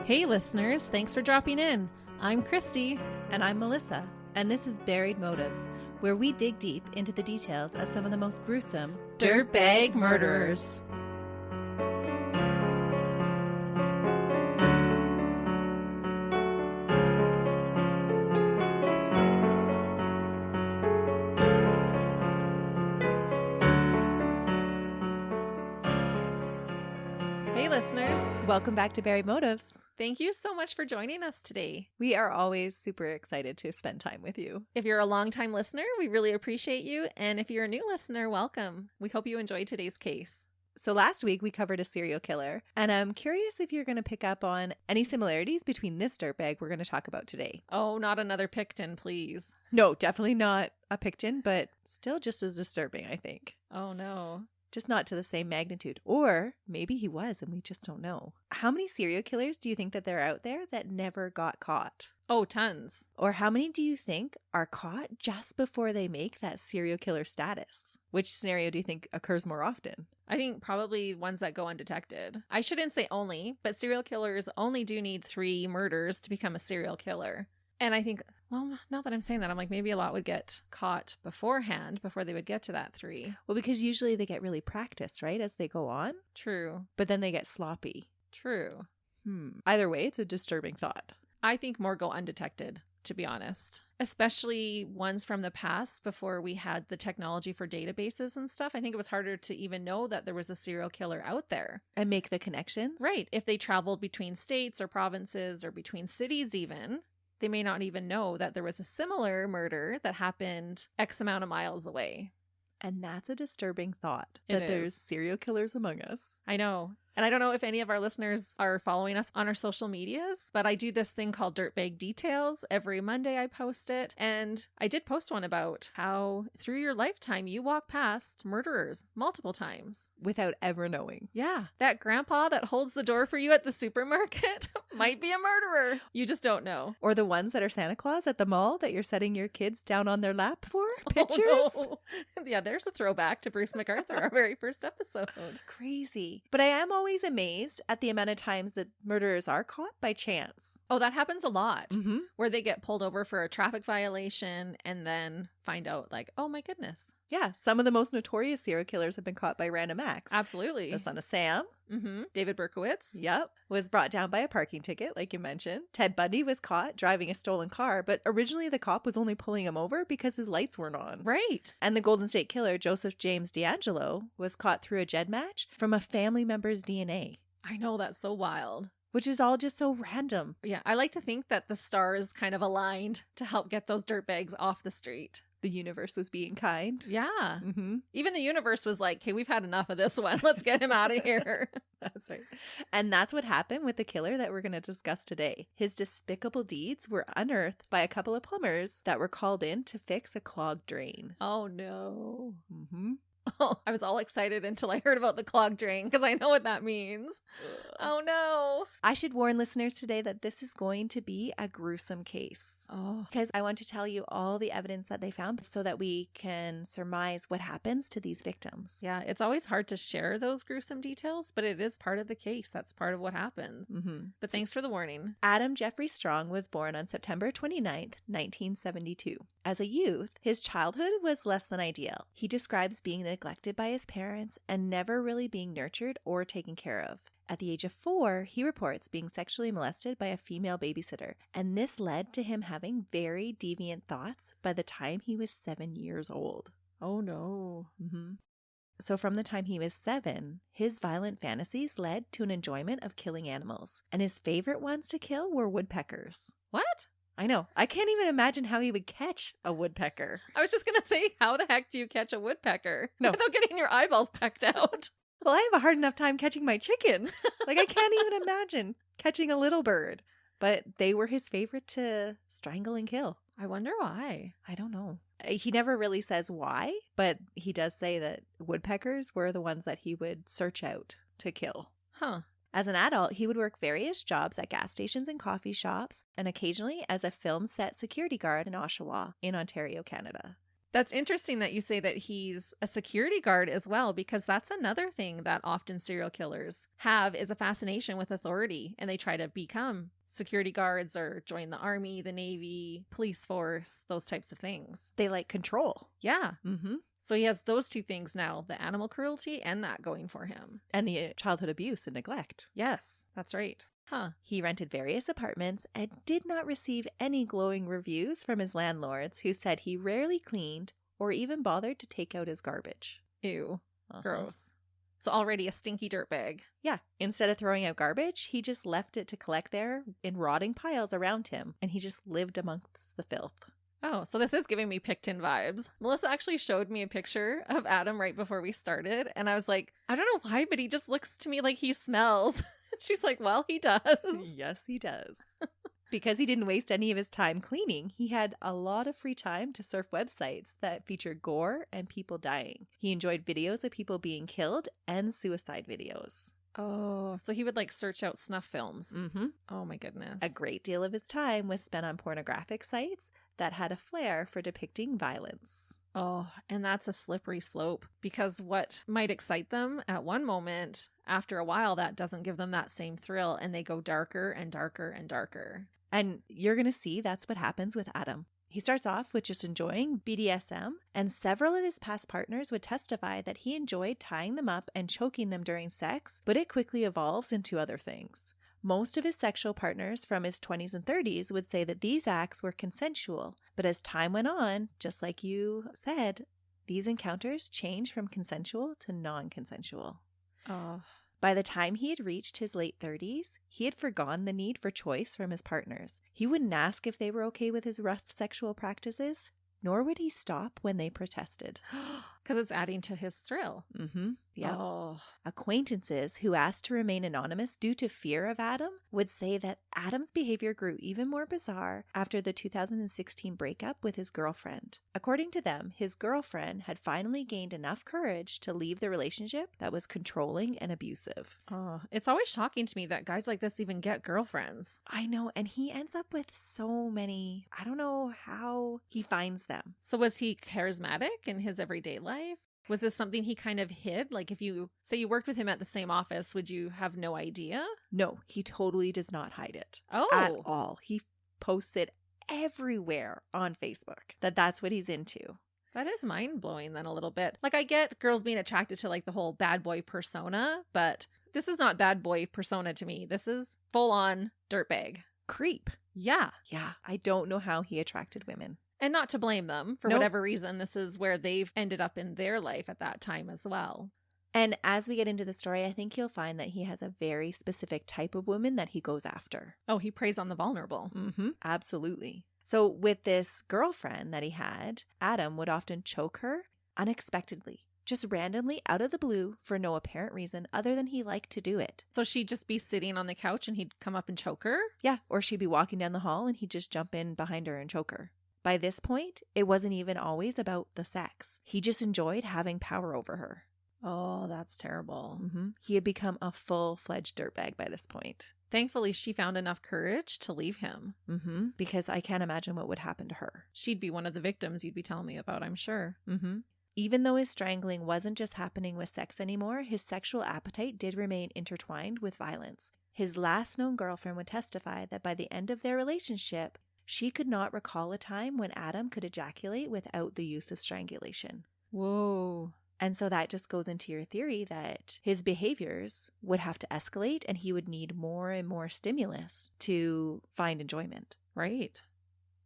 Hey listeners, thanks for dropping in. I'm Christy. And I'm Melissa, and this is Buried Motives, where we dig deep into the details of some of the most gruesome Dirtbag murderers. Hey listeners, Welcome back to Buried Motives. thank you so much for joining us today. We are always super excited to spend time with you. If you're a longtime listener, we really appreciate you. And if you're a new listener, welcome. We hope you enjoyed today's case. So last week we covered a serial killer, and I'm curious if you're going to pick up on any similarities between this dirtbag we're going to talk about today. Oh, not another Picton, please. No, definitely not a Picton, but still just as disturbing, I think. Oh no. Just not to the same magnitude. Or maybe he was and we just don't know. How many serial killers do you think that there are out there that never got caught? Oh, tons. Or how many do you think are caught just before they make that serial killer status? Which scenario do you think occurs more often? I think probably ones that go undetected. I shouldn't say only, but serial killers only do need 3 murders to become a serial killer. And I think, well, now that I'm saying that, I'm like, maybe a lot would get caught beforehand before they would get to that 3. Well, because usually they get really practiced, right, as they go on. True. But then they get sloppy. True. Either way, it's a disturbing thought. I think more go undetected, to be honest. Especially ones from the past before we had the technology for databases and stuff. I think it was harder to even know that there was a serial killer out there. And make the connections. Right. If they traveled between states or provinces or between cities even, they may not even know that there was a similar murder that happened X amount of miles away. And that's a disturbing thought, It that is. there's serial killers among us. I know. And I don't know if any of our listeners are following us on our social medias, but I do this thing called Dirtbag Details. Every Monday I post it. And I did post one about how through your lifetime you walk past murderers multiple times. Without ever knowing. Yeah. That grandpa that holds the door for you at the supermarket might be a murderer. You just don't know. Or the ones that are Santa Claus at the mall that you're setting your kids down on their lap for? Oh, Pictures? no. Yeah, there's a throwback to Bruce MacArthur, our very first episode. Crazy. But I am always amazed at the amount of times that murderers are caught by chance. Oh, that happens a lot. Mm-hmm. Where they get pulled over for a traffic violation and then find out like, oh my goodness. Yeah, some of the most notorious serial killers have been caught by random acts. Absolutely. The son of Sam. Mm-hmm. David Berkowitz. Yep. Was brought down by a parking ticket, like you mentioned. Ted Bundy was caught driving a stolen car, but originally the cop was only pulling him over because his lights weren't on. Right. And the Golden State Killer, Joseph James D'Angelo, was caught through a Jed match from a family member's DNA. I know, that's so wild. Which is all just so random. Yeah, I like to think that the stars kind of aligned to help get those dirtbags off the street. The universe was being kind. Yeah. Mm-hmm. Even the universe was like, hey, we've had enough of this one. Let's get him out of here. That's right. And that's what happened with the killer that we're going to discuss today. His despicable deeds were unearthed by a couple of plumbers that were called in to fix a clogged drain. Oh, no. Mm-hmm. Oh, I was all excited until I heard about the clogged drain because I know what that means. Oh, no. I should warn listeners today that this is going to be a gruesome case. Oh, Because I want to tell you all the evidence that they found so that we can surmise what happens to these victims. yeah. It's always hard to share those gruesome details, but it is part of the case. That's part of what happens. Mm-hmm. But thanks for the warning. Adam Jeffery Strong was born on September 29th, 1972. As a youth, his childhood was less than ideal. He describes being neglected by his parents and never really being nurtured or taken care of. At the age of 4, he reports being sexually molested by a female babysitter, and this led to him having very deviant thoughts by the time he was 7 years old. Oh, no. Mm-hmm. So from the time he was 7, his violent fantasies led to an enjoyment of killing animals, and his favorite ones to kill were woodpeckers. What? I know. I can't even imagine how he would catch a woodpecker. I was just going to say, how the heck do you catch a woodpecker No. without getting your eyeballs pecked out? Well, I have a hard enough time catching my chickens. Like, I can't even imagine catching a little bird. But they were his favorite to strangle and kill. I wonder why. I don't know. He never really says why, but he does say that woodpeckers were the ones that he would search out to kill. Huh. As an adult, he would work various jobs at gas stations and coffee shops, and occasionally as a film set security guard in Oshawa, in Ontario, Canada. That's interesting that you say that he's a security guard as well, because that's another thing that often serial killers have is a fascination with authority, and they try to become security guards or join the army, the navy, police force, those types of things. They like control. Yeah. Mm-hmm. So he has those two things now, the animal cruelty and that going for him. And the childhood abuse and neglect. Yes, that's right. Huh. He rented various apartments and did not receive any glowing reviews from his landlords, who said he rarely cleaned or even bothered to take out his garbage. Ew. Gross. So already a stinky dirtbag. Yeah. Instead of throwing out garbage, he just left it to collect there in rotting piles around him, and he just lived amongst the filth. Oh, so this is giving me Picton vibes. Melissa actually showed me a picture of Adam right before we started, and I was like, I don't know why, but he just looks to me like he smells. She's like, well, he does. Yes, he does. Because he didn't waste any of his time cleaning, he had a lot of free time to surf websites that feature gore and people dying. He enjoyed videos of people being killed and suicide videos. Oh, so he would like search out snuff films. Mm-hmm. Oh my goodness. A great deal of his time was spent on pornographic sites that had a flair for depicting violence. Oh, and that's a slippery slope, because what might excite them at one moment, after a while, that doesn't give them that same thrill, and they go darker and darker and darker. And you're going to see that's what happens with Adam. He starts off with just enjoying BDSM, and several of his past partners would testify that he enjoyed tying them up and choking them during sex, but it quickly evolves into other things. Most of his sexual partners from his 20s and 30s would say that these acts were consensual, but as time went on, just like you said, these encounters changed from consensual to non-consensual. Oh. By the time he had reached his late 30s, he had forgone the need for choice from his partners. He wouldn't ask if they were okay with his rough sexual practices, nor would he stop when they protested. Because it's adding to his thrill. Mm-hmm. Yeah. Oh. Acquaintances who asked to remain anonymous due to fear of Adam would say that Adam's behavior grew even more bizarre after the 2016 breakup with his girlfriend. According to them, his girlfriend had finally gained enough courage to leave the relationship that was controlling and abusive. Oh, it's always shocking to me that guys like this even get girlfriends. I know, and he ends up with so many. I don't know how he finds them. So was he charismatic in his everyday life? Was this something he kind of hid? Like if you say you worked with him at the same office, would you have no idea? No, he totally does not hide it. Oh. At all. He posts it everywhere on Facebook that's what he's into. That is mind-blowing then a little bit. Like I get girls being attracted to like the whole bad boy persona, but this is not bad boy persona to me. This is full-on dirtbag. Creep. Yeah. Yeah. I don't know how he attracted women. And not to blame them for Nope. whatever reason. This is where they've ended up in their life at that time as well. And as we get into the story, I think you'll find that he has a very specific type of woman that he goes after. Oh, he preys on the vulnerable. Mm-hmm. Absolutely. So with this girlfriend that he had, Adam would often choke her unexpectedly, just randomly out of the blue for no apparent reason other than he liked to do it. So she'd just be sitting on the couch and he'd come up and choke her? Yeah, or she'd be walking down the hall and he'd just jump in behind her and choke her. By this point, it wasn't even always about the sex. He just enjoyed having power over her. Oh, that's terrible. Mm-hmm. He had become a full-fledged dirtbag by this point. Thankfully, she found enough courage to leave him. Mm-hmm. Because I can't imagine what would happen to her. She'd be one of the victims you'd be telling me about, I'm sure. Mm-hmm. Even though his strangling wasn't just happening with sex anymore, his sexual appetite did remain intertwined with violence. His last known girlfriend would testify that by the end of their relationship, she could not recall a time when Adam could ejaculate without the use of strangulation. Whoa. And so that just goes into your theory that his behaviors would have to escalate and he would need more and more stimulus to find enjoyment. Right.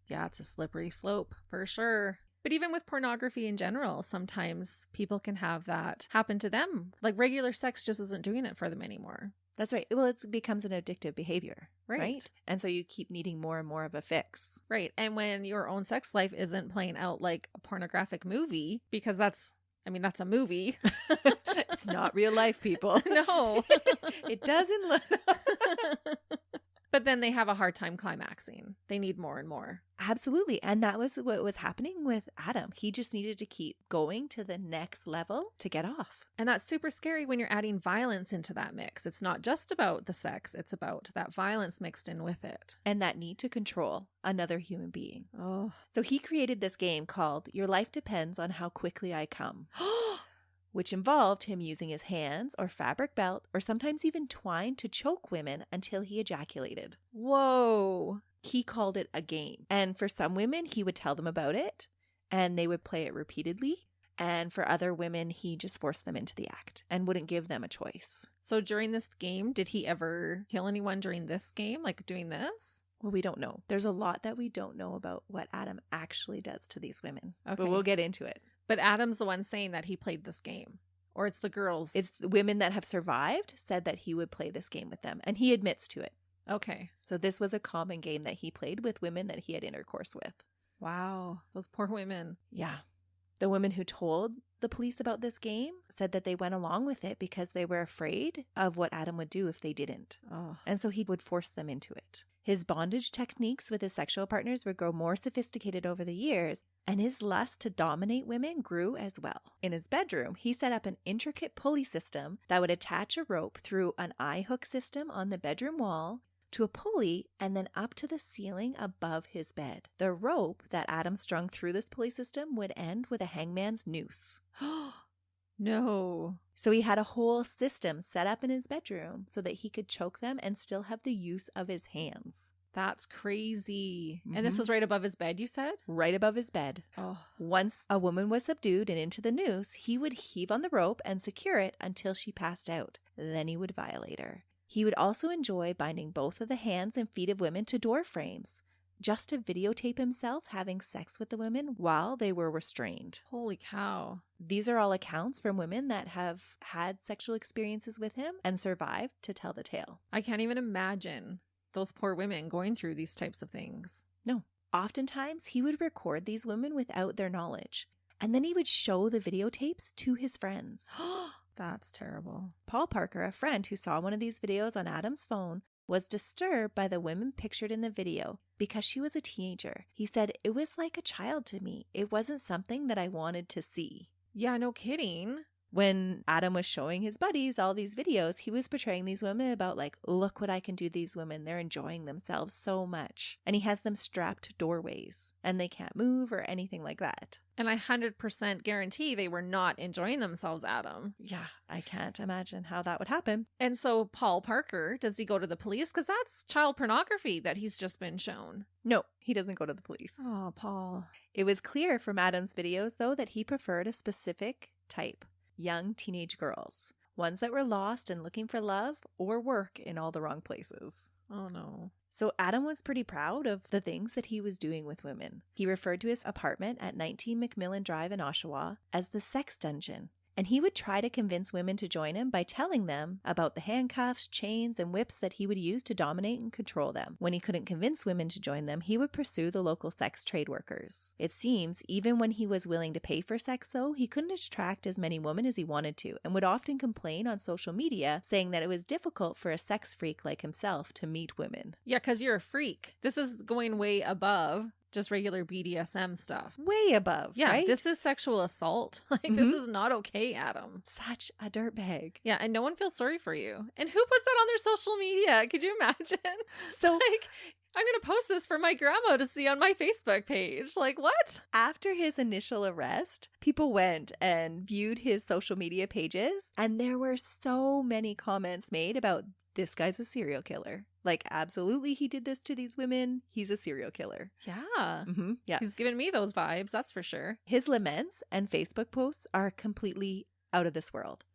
Yeah, it's a slippery slope for sure. But even with pornography in general, sometimes people can have that happen to them. Like regular sex just isn't doing it for them anymore. That's right. Well, it becomes an addictive behavior, Right. right? And so you keep needing more and more of a fix. Right. And when your own sex life isn't playing out like a pornographic movie, because that's a movie. It's not real life, people. No. It doesn't look. But then they have a hard time climaxing. They need more and more. Absolutely. And that was what was happening with Adam. He just needed to keep going to the next level to get off. And that's super scary when you're adding violence into that mix. It's not just about the sex, it's about that violence mixed in with it. And that need to control another human being. Oh. So he created this game called Your Life Depends on How Quickly I Come, which involved him using his hands or fabric belt or sometimes even twine to choke women until he ejaculated. Whoa. He called it a game. And for some women, he would tell them about it and they would play it repeatedly. And for other women, he just forced them into the act and wouldn't give them a choice. So during this game, did he ever kill anyone during this game, like doing this? Well, we don't know. There's a lot that we don't know about what Adam actually does to these women. Okay. But we'll get into it. But Adam's the one saying that he played this game. Or it's the girls. It's the women that have survived said that he would play this game with them. And he admits to it. Okay. So this was a common game that he played with women that he had intercourse with. Wow. Those poor women. Yeah. The women who told the police about this game said that they went along with it because they were afraid of what Adam would do if they didn't. Oh. And so he would force them into it. His bondage techniques with his sexual partners would grow more sophisticated over the years, and his lust to dominate women grew as well. In his bedroom, he set up an intricate pulley system that would attach a rope through an eye hook system on the bedroom wall to a pulley and then up to the ceiling above his bed. The rope that Adam strung through this pulley system would end with a hangman's noose. No. So he had a whole system set up in his bedroom so that he could choke them and still have the use of his hands. That's crazy. And this was right above his bed, you said? Right above his bed. Oh. Once a woman was subdued and into the noose, he would heave on the rope and secure it until she passed out. Then he would violate her. He would also enjoy binding both of the hands and feet of women to door frames, just to videotape himself having sex with the women while they were restrained. Holy cow. These are all accounts from women that have had sexual experiences with him and survived to tell the tale. I can't even imagine those poor women going through these types of things. No. Oftentimes, he would record these women without their knowledge, and then he would show the videotapes to his friends. That's terrible. Paul Parker, a friend who saw one of these videos on Adam's phone, was disturbed by the women pictured in the video because she was a teenager. He said, "It was like a child to me. It wasn't something that I wanted to see." Yeah, no kidding. When Adam was showing his buddies all these videos, he was portraying these women about like, look what I can do to these women. They're enjoying themselves so much. And he has them strapped to doorways and they can't move or anything like that. And I 100% guarantee they were not enjoying themselves, Adam. Yeah, I can't imagine how that would happen. And so Paul Parker, does he go to the police? Because that's child pornography that he's just been shown. No, he doesn't go to the police. Oh, Paul. It was clear from Adam's videos, though, that he preferred a specific type. Young teenage girls. Ones that were lost and looking for love or work in all the wrong places. Oh, no. So Adam was pretty proud of the things that he was doing with women. He referred to his apartment at 19 McMillan Drive in Oshawa as the sex dungeon. And he would try to convince women to join him by telling them about the handcuffs, chains, and whips that he would use to dominate and control them. When he couldn't convince women to join them, he would pursue the local sex trade workers. It seems, even when he was willing to pay for sex, though, he couldn't attract as many women as he wanted to, and would often complain on social media, saying that it was difficult for a sex freak like himself to meet women. Yeah, because you're a freak. This is going way above just regular BDSM stuff. Way above, yeah, right? This is sexual assault. This is not okay, Adam. Such a dirtbag. Yeah, and no one feels sorry for you. And who puts that on their social media? Could you imagine? So, like, I'm going to post this for my grandma to see on my Facebook page. Like, what? After his initial arrest, people went and viewed his social media pages, and there were so many comments made about this guy's a serial killer. Like, absolutely, he did this to these women. He's a serial killer. Yeah. Yeah. He's giving me those vibes, that's for sure. His laments and Facebook posts are completely out of this world.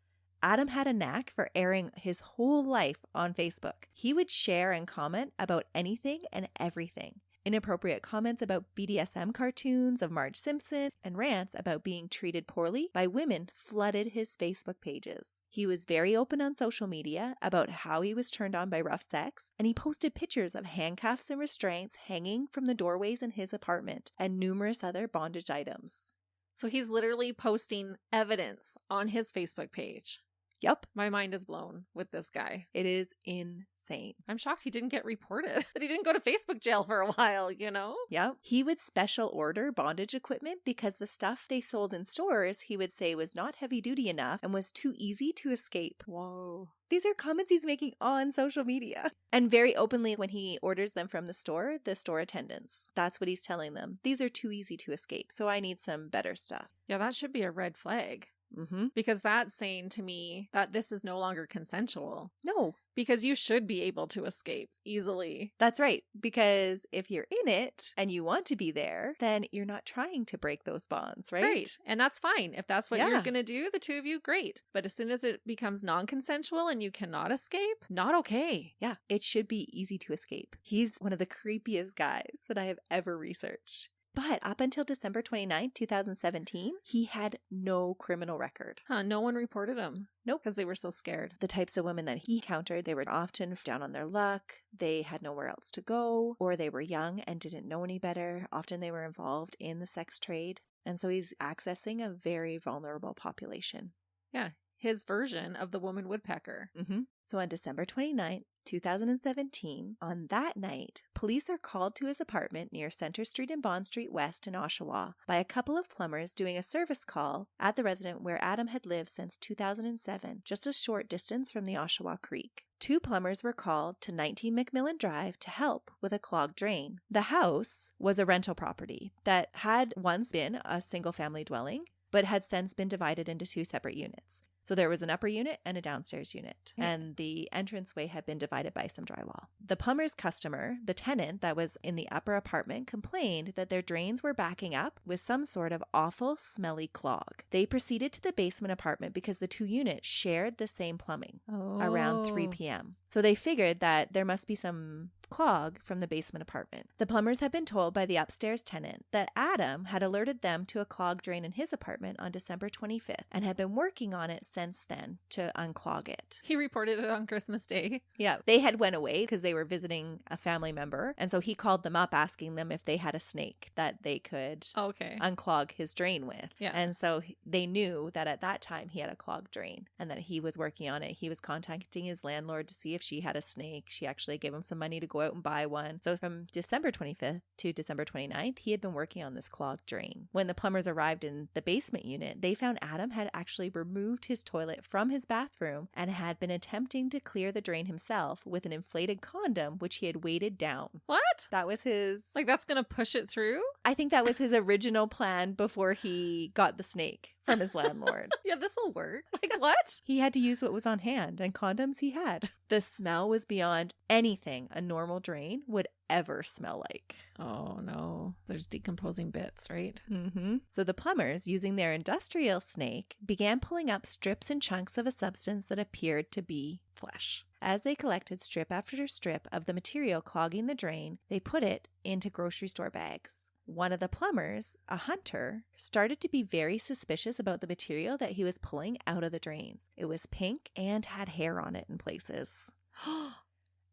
Adam had a knack for airing his whole life on Facebook. He would share and comment about anything and everything. Inappropriate comments about BDSM cartoons of Marge Simpson and rants about being treated poorly by women flooded his Facebook pages. He was very open on social media about how he was turned on by rough sex, and he posted pictures of handcuffs and restraints hanging from the doorways in his apartment and numerous other bondage items. So he's literally posting evidence on his Facebook page. Yup. My mind is blown with this guy. It is insane. insane. I'm shocked he didn't get reported. That he didn't go to Facebook jail for a while, you know? Yep. He would special order bondage equipment because the stuff they sold in stores he would say was not heavy duty enough and was too easy to escape. Whoa. These are comments he's making on social media. And very openly when he orders them from the store attendants. That's what he's telling them. These are too easy to escape, so I need some better stuff. Yeah, that should be a red flag. Mm-hmm. Because that's saying to me that this is no longer consensual. No. Because you should be able to escape easily. That's right. Because if you're in it and you want to be there, then you're not trying to break those bonds, right? Right. And that's fine. If that's what you're going to do, the two of you, great. But as soon as it becomes non-consensual and you cannot escape, not okay. Yeah. It should be easy to escape. He's one of the creepiest guys that I have ever researched. But up until December 29, 2017, he had no criminal record. Huh, no one reported him. Nope. Because they were so scared. The types of women that he encountered, they were often down on their luck, they had nowhere else to go, or they were young and didn't know any better. Often they were involved in the sex trade. And so he's accessing a very vulnerable population. Yeah, his version of the woman woodpecker. Mm-hmm. So on December 29th, 2017, on that night, police are called to his apartment near Center Street and Bond Street West in Oshawa by a couple of plumbers doing a service call at the residence where Adam had lived since 2007, just a short distance from the Oshawa Creek. 2 plumbers were called to 19 McMillan Drive to help with a clogged drain. The house was a rental property that had once been a single-family dwelling, but had since been divided into 2 separate units. So there was an upper unit and a downstairs unit, and the entranceway had been divided by some drywall. The plumber's customer, the tenant that was in the upper apartment, complained that their drains were backing up with some sort of awful, smelly clog. They proceeded to the basement apartment because the 2 units shared the same plumbing around 3 p.m. So they figured that there must be some clog from the basement apartment. The plumbers had been told by the upstairs tenant that Adam had alerted them to a clogged drain in his apartment on December 25th and had been working on it since then to unclog it. He reported it on Christmas Day. Yeah, they had went away because they were visiting a family member, and so he called them up asking them if they had a snake that they could unclog his drain with. Yeah. And so they knew that at that time he had a clogged drain and that he was working on it. He was contacting his landlord to see if she had a snake. She actually gave him some money to go out and buy one. So from December 25th to December 29th, he had been working on this clogged drain. When the plumbers arrived in the basement unit, they found Adam had actually removed his toilet from his bathroom and had been attempting to clear the drain himself with an inflated condom, which he had weighted down. What? That was his... Like, that's gonna push it through? I think that was his original plan before he got the snake from his landlord. Yeah, this'll work. Like, what? He had to use what was on hand, and condoms he had. The smell was beyond anything a normal drain would ever smell like. Oh no, there's decomposing bits, right? Mm-hmm. So the plumbers, using their industrial snake, began pulling up strips and chunks of a substance that appeared to be flesh. As they collected strip after strip of the material clogging the drain, they put it into grocery store bags. One of the plumbers, a hunter, started to be very suspicious about the material that he was pulling out of the drains. It was pink and had hair on it in places.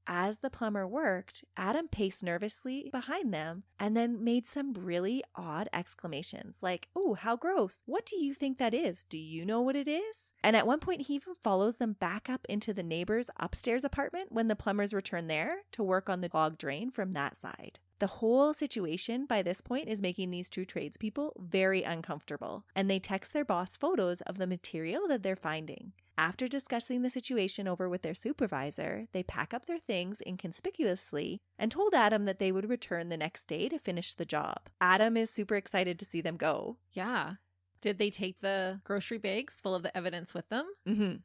As the plumber worked, Adam paced nervously behind them and then made some really odd exclamations like, "Oh, how gross. What do you think that is? Do you know what it is?" And at one point, he even follows them back up into the neighbor's upstairs apartment when the plumbers return there to work on the clogged drain from that side. The whole situation by this point is making these 2 tradespeople very uncomfortable, and they text their boss photos of the material that they're finding. After discussing the situation over with their supervisor, they pack up their things inconspicuously and told Adam that they would return the next day to finish the job. Adam is super excited to see them go. Yeah. Did they take the grocery bags full of the evidence with them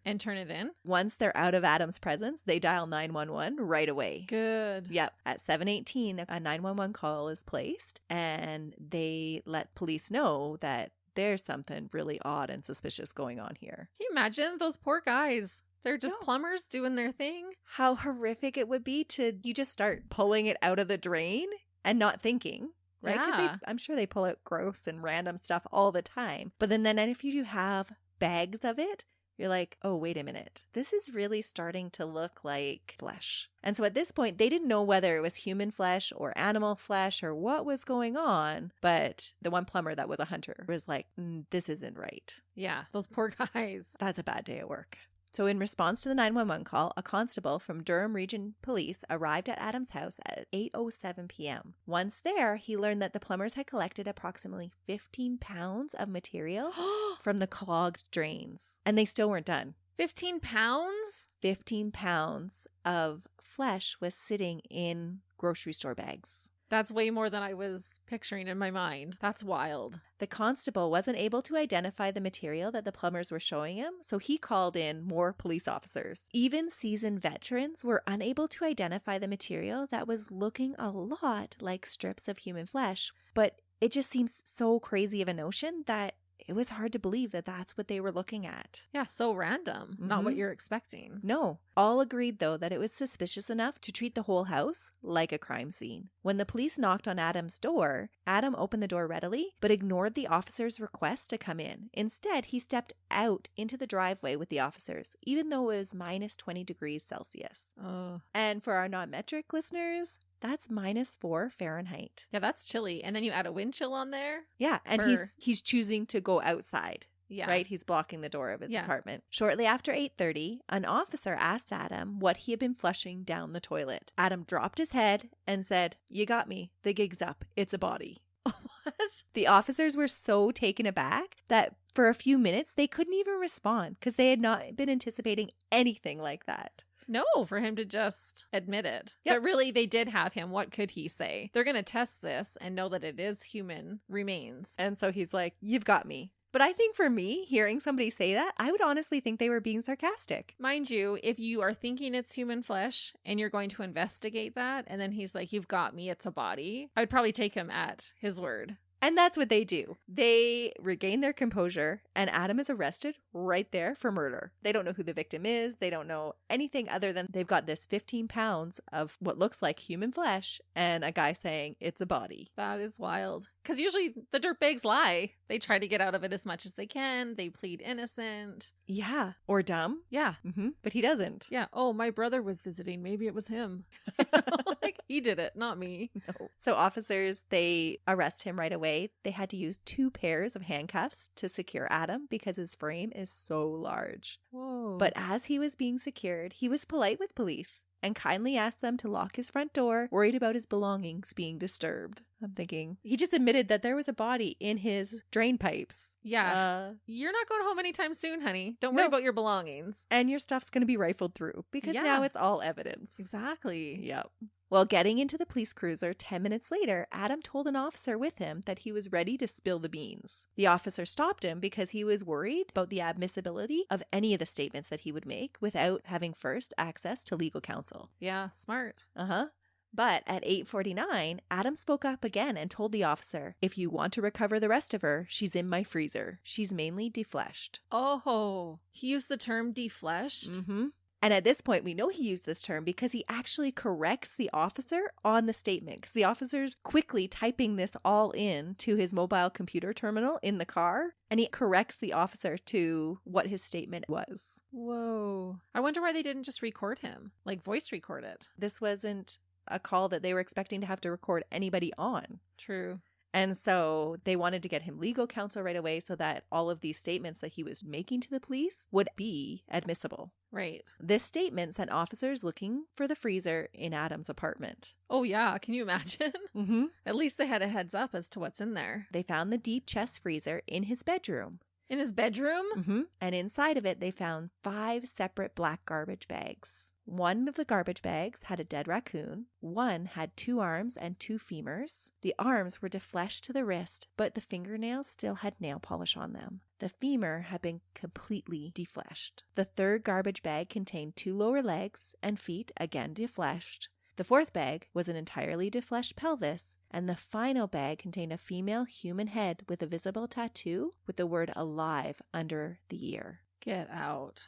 and turn it in? Once they're out of Adam's presence, they dial 911 right away. Good. Yep. At 7:18, a 911 call is placed, and they let police know that there's something really odd and suspicious going on here. Can you imagine those poor guys? They're just plumbers doing their thing. How horrific it would be to you just start pulling it out of the drain and not thinking. Right? Because I'm sure they pull out gross and random stuff all the time. But then if you have bags of it, you're like, oh, wait a minute. This is really starting to look like flesh. And so at this point, they didn't know whether it was human flesh or animal flesh or what was going on. But the one plumber that was a hunter was like, this isn't right. Yeah, those poor guys. That's a bad day at work. So in response to the 911 call, a constable from Durham Region Police arrived at Adam's house at 8:07 p.m. Once there, he learned that the plumbers had collected approximately 15 pounds of material from the clogged drains. And they still weren't done. 15 pounds? 15 pounds of flesh was sitting in grocery store bags. That's way more than I was picturing in my mind. That's wild. The constable wasn't able to identify the material that the plumbers were showing him, so he called in more police officers. Even seasoned veterans were unable to identify the material that was looking a lot like strips of human flesh, but it just seems so crazy of a notion that it was hard to believe that that's what they were looking at. Yeah, so random. Not what you're expecting. No. All agreed, though, that it was suspicious enough to treat the whole house like a crime scene. When the police knocked on Adam's door, Adam opened the door readily, but ignored the officer's request to come in. Instead, he stepped out into the driveway with the officers, even though it was minus 20 degrees Celsius. Oh. And for our non-metric listeners, that's -4 Fahrenheit. Yeah, that's chilly. And then you add a wind chill on there. Yeah, and he's choosing to go outside. Yeah. Right? He's blocking the door of his apartment. Shortly after 8:30, an officer asked Adam what he had been flushing down the toilet. Adam dropped his head and said, "You got me. The gig's up. It's a body." What? The officers were so taken aback that for a few minutes they couldn't even respond because they had not been anticipating anything like that. No, for him to just admit it. Yep. But really, they did have him. What could he say? They're going to test this and know that it is human remains. And so he's like, "You've got me." But I think for me, hearing somebody say that, I would honestly think they were being sarcastic. Mind you, if you are thinking it's human flesh and you're going to investigate that, and then he's like, "You've got me, it's a body," I would probably take him at his word. And that's what they do. They regain their composure, and Adam is arrested right there for murder. They don't know who the victim is. They don't know anything other than they've got this 15 pounds of what looks like human flesh and a guy saying it's a body. That is wild. Because usually the dirtbags lie. They try to get out of it as much as they can. They plead innocent. Yeah. Or dumb. Yeah. But he doesn't. Yeah. Oh, my brother was visiting. Maybe it was him. Like, he did it, not me. No. So officers, they arrest him right away. They had to use 2 pairs of handcuffs to secure Adam because his frame is so large. Whoa. But as he was being secured, he was polite with police and kindly asked them to lock his front door, worried about his belongings being disturbed. I'm thinking, he just admitted that there was a body in his drain pipes. Yeah. You're not going home anytime soon, honey. Don't worry about your belongings. And your stuff's going to be rifled through because now it's all evidence. Exactly. Yep. Well, getting into the police cruiser 10 minutes later, Adam told an officer with him that he was ready to spill the beans. The officer stopped him because he was worried about the admissibility of any of the statements that he would make without having first access to legal counsel. Yeah, smart. But at 8:49, Adam spoke up again and told the officer, "If you want to recover the rest of her, she's in my freezer. She's mainly defleshed." Oh, he used the term defleshed? And at this point, we know he used this term because he actually corrects the officer on the statement. Because the officer's quickly typing this all in to his mobile computer terminal in the car. And he corrects the officer to what his statement was. Whoa. I wonder why they didn't just record him. Like voice record it. This wasn't a call that they were expecting to have to record anybody on. True. And so they wanted to get him legal counsel right away so that all of these statements that he was making to the police would be admissible. Right. This statement sent officers looking for the freezer in Adam's apartment. Oh, yeah. Can you imagine? At least they had a heads up as to what's in there. They found the deep chest freezer in his bedroom. In his bedroom? And inside of it, they found 5 separate black garbage bags. One of the garbage bags had a dead raccoon. One had 2 arms and 2 femurs. The arms were defleshed to the wrist, but the fingernails still had nail polish on them. The femur had been completely defleshed. The 3rd garbage bag contained 2 lower legs and feet, again defleshed. The 4th bag was an entirely defleshed pelvis, and the final bag contained a female human head with a visible tattoo with the word "alive" under the ear. Get out.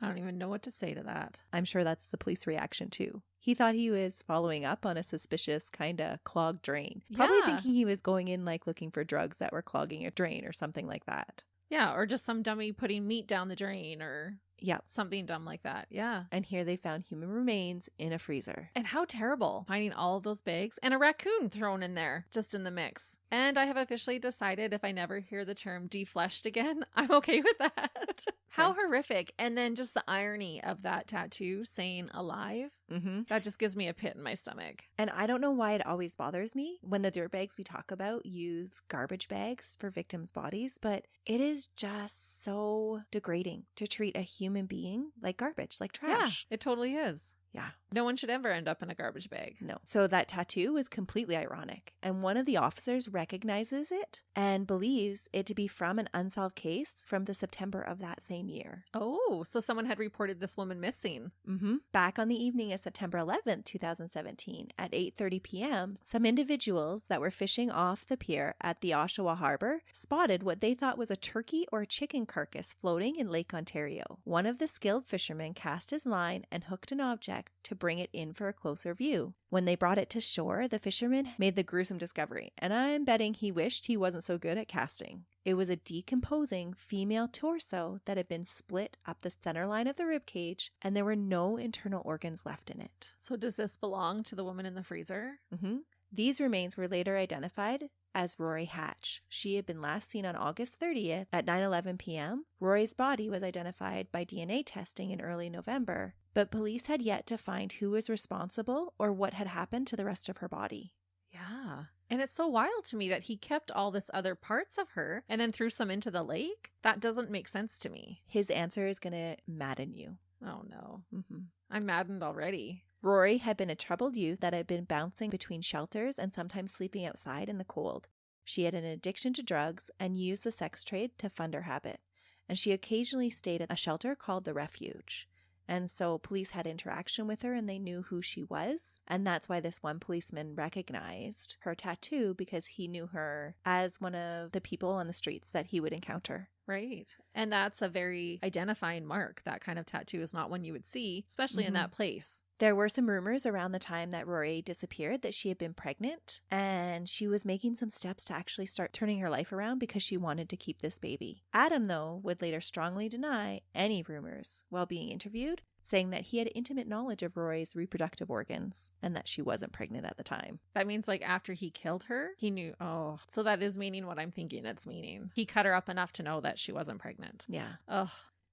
I don't even know what to say to that. I'm sure that's the police reaction too. He thought he was following up on a suspicious kind of clogged drain. Probably thinking he was going in like looking for drugs that were clogging a drain or something like that. Yeah, or just some dummy putting meat down the drain or Yep. Something dumb like that. Yeah. And here they found human remains in a freezer. And how terrible finding all of those bags and a raccoon thrown in there, just in the mix. And I have officially decided if I never hear the term defleshed again, I'm okay with that. How horrific. And then just the irony of that tattoo saying alive. Mm-hmm. That just gives me a pit in my stomach. And I don't know why it always bothers me when the dirt bags we talk about use garbage bags for victims' bodies, but it is just so degrading to treat a human being like garbage, like trash. Yeah, it totally is. Yeah. No one should ever end up in a garbage bag. No. So that tattoo was completely ironic. And one of the officers recognizes it and believes it to be from an unsolved case from the September of that same year. Oh, so someone had reported this woman missing. Mm-hmm. Back on the evening of September 11th, 2017, at 8:30 p.m., some individuals that were fishing off the pier at the Oshawa harbor spotted what they thought was a turkey or chicken carcass floating in Lake Ontario. One of the skilled fishermen cast his line and hooked an object to bring it in for a closer view. When they brought it to shore, the fisherman made the gruesome discovery, and I'm betting he wished he wasn't so good at casting. It was a decomposing female torso that had been split up the center line of the rib cage, and there were no internal organs left in it. So does this belong to the woman in the freezer? Mm-hmm. These remains were later identified as Rory Hatch. She had been last seen on August 30th at 9:11 p.m. Rory's body was identified by DNA testing in early November, but police had yet to find who was responsible or what had happened to the rest of her body. Yeah. And it's so wild to me that he kept all this other parts of her and then threw some into the lake. That doesn't make sense to me. His answer is going to madden you. Oh, no. Mm-hmm. I'm maddened already. Rory had been a troubled youth that had been bouncing between shelters and sometimes sleeping outside in the cold. She had an addiction to drugs and used the sex trade to fund her habit. And she occasionally stayed at a shelter called the Refuge. And so police had interaction with her and they knew who she was. And that's why this one policeman recognized her tattoo, because he knew her as one of the people on the streets that he would encounter. Right. And that's a very identifying mark. That kind of tattoo is not one you would see, especially in that place. There were some rumors around the time that Rory disappeared that she had been pregnant, and she was making some steps to actually start turning her life around because she wanted to keep this baby. Adam, though, would later strongly deny any rumors while being interviewed, saying that he had intimate knowledge of Rory's reproductive organs and that she wasn't pregnant at the time. That means like after he killed her, he knew, oh, so that is meaning what I'm thinking it's meaning. He cut her up enough to know that she wasn't pregnant. Yeah. Ugh.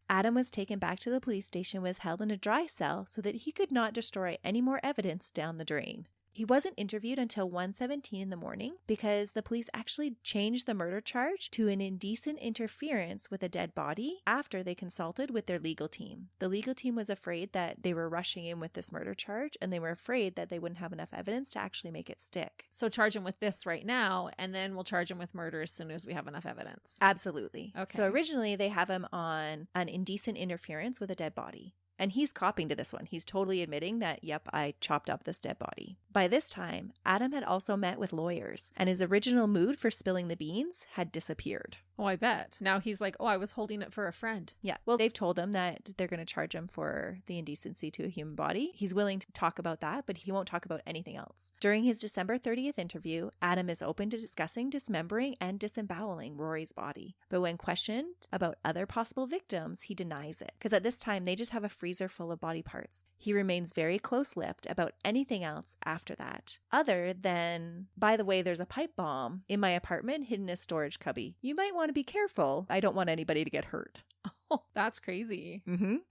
Adam was taken back to the police station, was held in a dry cell so that he could not destroy any more evidence down the drain. He wasn't interviewed until 1:17 in the morning because the police actually changed the murder charge to an indecent interference with a dead body after they consulted with their legal team. The legal team was afraid that they were rushing in with this murder charge, and they were afraid that they wouldn't have enough evidence to actually make it stick. So charge him with this right now, and then we'll charge him with murder as soon as we have enough evidence. Absolutely. Okay. So originally they have him on an indecent interference with a dead body. And he's copying to this one. He's totally admitting that, yep, I chopped up this dead body. By this time, Adam had also met with lawyers, and his original mood for spilling the beans had disappeared. Oh, I bet. Now he's like, oh, I was holding it for a friend. Yeah. Well, they've told him that they're going to charge him for the indecency to a human body. He's willing to talk about that, but he won't talk about anything else. During his December 30th interview, Adam is open to discussing dismembering and disemboweling Rory's body. But when questioned about other possible victims, he denies it. Because at this time, they just have a freezer full of body parts. He remains very close-lipped about anything else after that. Other than, by the way, there's a pipe bomb in my apartment hidden in a storage cubby. You might want to be careful. I don't want anybody to get hurt. Oh, that's crazy.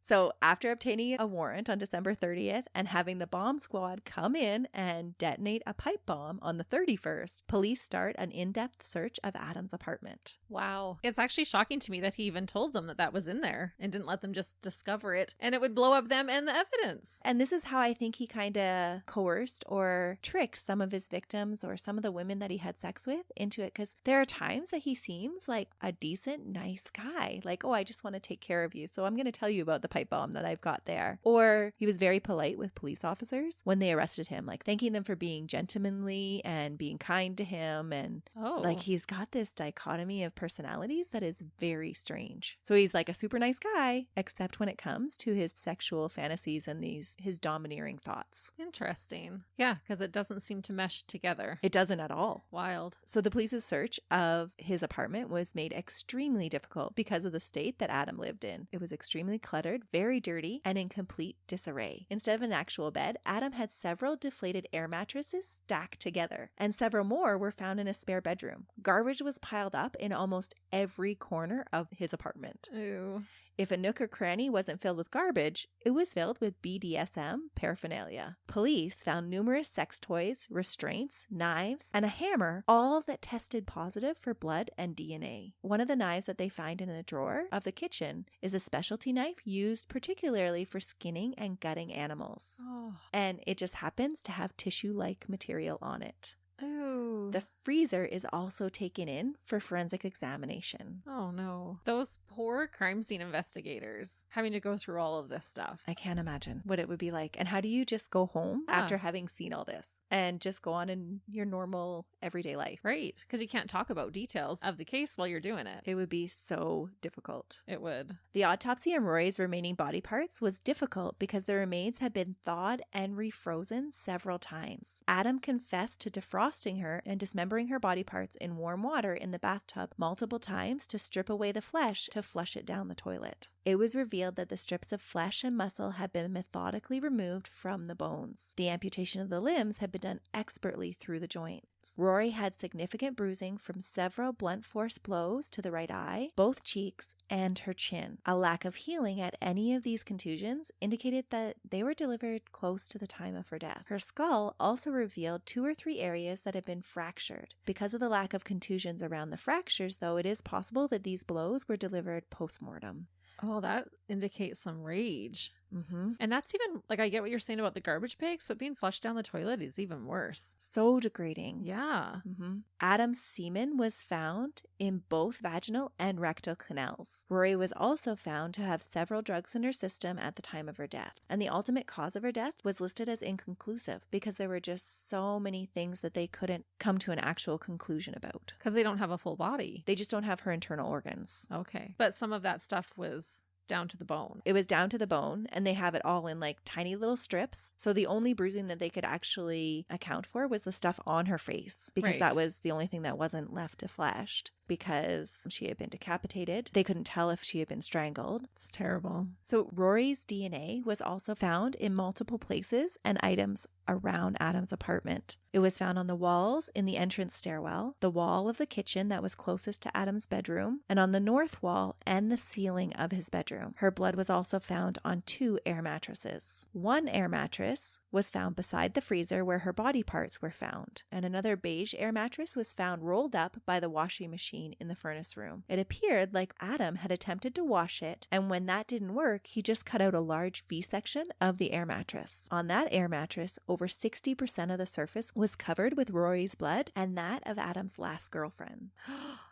So after obtaining a warrant on December 30th and having the bomb squad come in and detonate a pipe bomb on the 31st, police start an in-depth search of Adam's apartment. Wow. It's actually shocking to me that he even told them that that was in there and didn't let them just discover it, and it would blow up them and the evidence. And this is how I think he kind of coerced or tricked some of his victims or some of the women that he had sex with into it, because there are times that he seems like a decent, nice guy. Like, oh, I just want to take care of you, so I'm going to tell you about the pipe bomb that I've got there. Or he was very polite with police officers when they arrested him, like thanking them for being gentlemanly and being kind to him. And like he's got this dichotomy of personalities that is very strange. So he's like a super nice guy, except when it comes to his sexual fantasies and his domineering thoughts. Interesting. Yeah, because it doesn't seem to mesh together. It doesn't at all. Wild. So the police's search of his apartment was made extremely difficult because of the state that Adam Adam lived in. It was extremely cluttered, very dirty, and in complete disarray. Instead of an actual bed, Adam had several deflated air mattresses stacked together, and several more were found in a spare bedroom. Garbage was piled up in almost every corner of his apartment. Ew. If a nook or cranny wasn't filled with garbage, it was filled with BDSM paraphernalia. Police found numerous sex toys, restraints, knives, and a hammer, all that tested positive for blood and DNA. One of the knives that they find in a drawer of the kitchen is a specialty knife used particularly for skinning and gutting animals. Oh. And it just happens to have tissue-like material on it. Ew. The freezer is also taken in for forensic examination. Oh no. Those poor crime scene investigators having to go through all of this stuff. I can't imagine what it would be like. And how do you just go home after having seen all this and just go on in your normal everyday life? Right. Because you can't talk about details of the case while you're doing it. It would be so difficult. It would. The autopsy on Rory's remaining body parts was difficult because the remains had been thawed and refrozen several times. Adam confessed to defrosting her and dismembering her body parts in warm water in the bathtub multiple times to strip away the flesh to flush it down the toilet. It was revealed that the strips of flesh and muscle had been methodically removed from the bones. The amputation of the limbs had been done expertly through the joints. Rory had significant bruising from several blunt force blows to the right eye, both cheeks, and her chin. A lack of healing at any of these contusions indicated that they were delivered close to the time of her death. Her skull also revealed 2 or 3 areas that had been fractured. Because of the lack of contusions around the fractures, though, it is possible that these blows were delivered post-mortem. Oh, that indicates some rage. Mm-hmm. And that's even, like, I get what you're saying about the garbage bags, but being flushed down the toilet is even worse. So degrading. Yeah. Mm-hmm. Adam's semen was found in both vaginal and rectal canals. Rory was also found to have several drugs in her system at the time of her death. And the ultimate cause of her death was listed as inconclusive because there were just so many things that they couldn't come to an actual conclusion about. Because they don't have a full body. They just don't have her internal organs. Okay. But some of that stuff was down to the bone. It was down to the bone, and they have it all in like tiny little strips. So the only bruising that they could actually account for was the stuff on her face, because that was the only thing that wasn't left to fleshed. Because she had been decapitated. They couldn't tell if she had been strangled. It's terrible. So Rory's DNA was also found in multiple places and items around Adam's apartment. It was found on the walls in the entrance stairwell, the wall of the kitchen that was closest to Adam's bedroom, and on the north wall and the ceiling of his bedroom. Her blood was also found on 2 air mattresses. One air mattress was found beside the freezer where her body parts were found, and another beige air mattress was found rolled up by the washing machine in the furnace room. It appeared like Adam had attempted to wash it, and when that didn't work, he just cut out a large V-section of the air mattress. On that air mattress, over 60% of the surface was covered with Rory's blood and that of Adam's last girlfriend,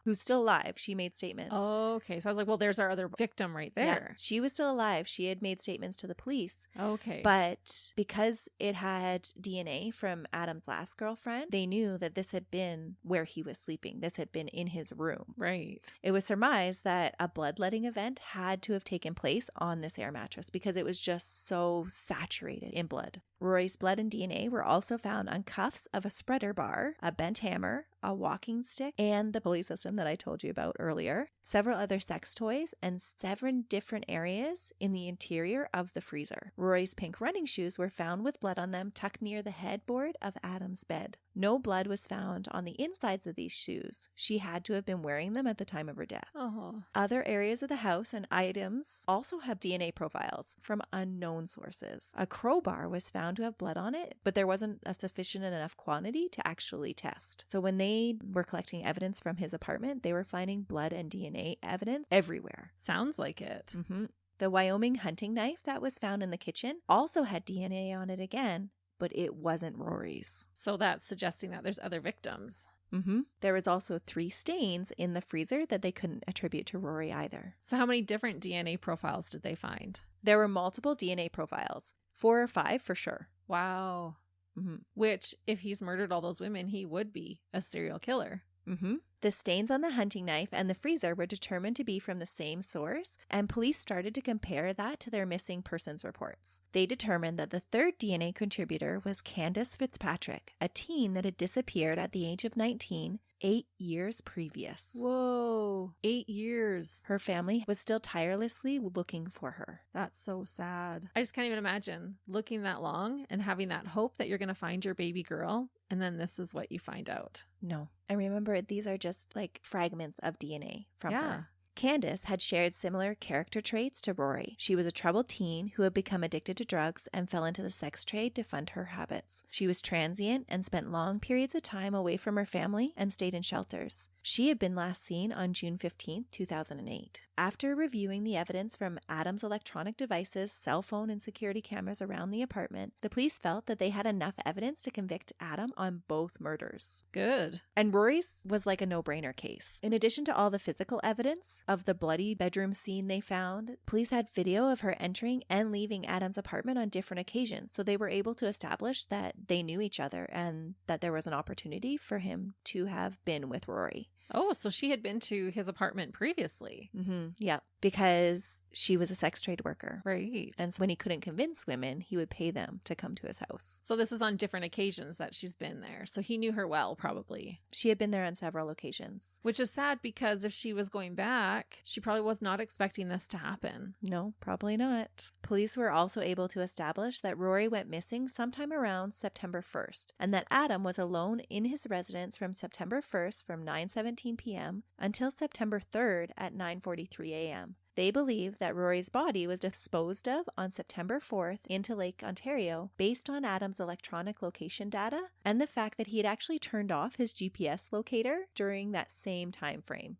who's still alive. She made statements. Oh, okay. So I was like, well, there's our other victim right there. Yeah, she was still alive. She had made statements to the police. Okay. But because it had DNA from Adam's last girlfriend, they knew that this had been where he was sleeping. This had been in his room. Right. It was surmised that a bloodletting event had to have taken place on this air mattress because it was just so saturated in blood. Rory's blood and DNA were also found on cuffs of a spreader bar, a bent hammer, a walking stick, and the pulley system that I told you about earlier, several other sex toys, and 7 different areas in the interior of the freezer. Rory's pink running shoes were found with blood on them tucked near the headboard of Adam's bed. No blood was found on the insides of these shoes. She had to have been wearing them at the time of her death. Oh. Other areas of the house and items also have DNA profiles from unknown sources. A crowbar was found to have blood on it, but there wasn't a sufficient enough quantity to actually test. So when they were collecting evidence from his apartment, they were finding blood and DNA evidence everywhere. Sounds like it. Mm-hmm. The Wyoming hunting knife that was found in the kitchen also had DNA on it again, but it wasn't Rory's. So that's suggesting that there's other victims. Mm-hmm. There was also 3 stains in the freezer that they couldn't attribute to Rory either. So how many different DNA profiles did they find? There were multiple DNA profiles, 4 or 5 for sure. Wow. Mm-hmm. Which, if he's murdered all those women, he would be a serial killer. Mm-hmm. The stains on the hunting knife and the freezer were determined to be from the same source, and police started to compare that to their missing persons reports. They determined that the 3rd DNA contributor was Candace Fitzpatrick, a teen that had disappeared at the age of 19 8 years previous. Whoa, 8 years. Her family was still tirelessly looking for her. That's so sad. I just can't even imagine looking that long and having that hope that you're going to find your baby girl. And then this is what you find out. No. And remember, these are just like fragments of DNA from her. Candace had shared similar character traits to Rory. She was a troubled teen who had become addicted to drugs and fell into the sex trade to fund her habits. She was transient and spent long periods of time away from her family and stayed in shelters. She had been last seen on June 15, 2008. After reviewing the evidence from Adam's electronic devices, cell phone, and security cameras around the apartment, the police felt that they had enough evidence to convict Adam on both murders. Good. And Rory's was like a no-brainer case. In addition to all the physical evidence of the bloody bedroom scene they found, police had video of her entering and leaving Adam's apartment on different occasions, so they were able to establish that they knew each other and that there was an opportunity for him to have been with Rory. Oh, so she had been to his apartment previously. Yeah, because she was a sex trade worker. Right. And so when he couldn't convince women, he would pay them to come to his house. So this is on different occasions that she's been there. So he knew her well, probably. She had been there on several occasions. Which is sad because if she was going back, she probably was not expecting this to happen. No, probably not. Police were also able to establish that Rory went missing sometime around September 1st, and that Adam was alone in his residence from September 1st from 9:17 p.m. until September 3rd at 9:43 a.m. They believe that Rory's body was disposed of on September 4th into Lake Ontario based on Adam's electronic location data and the fact that he had actually turned off his GPS locator during that same time frame.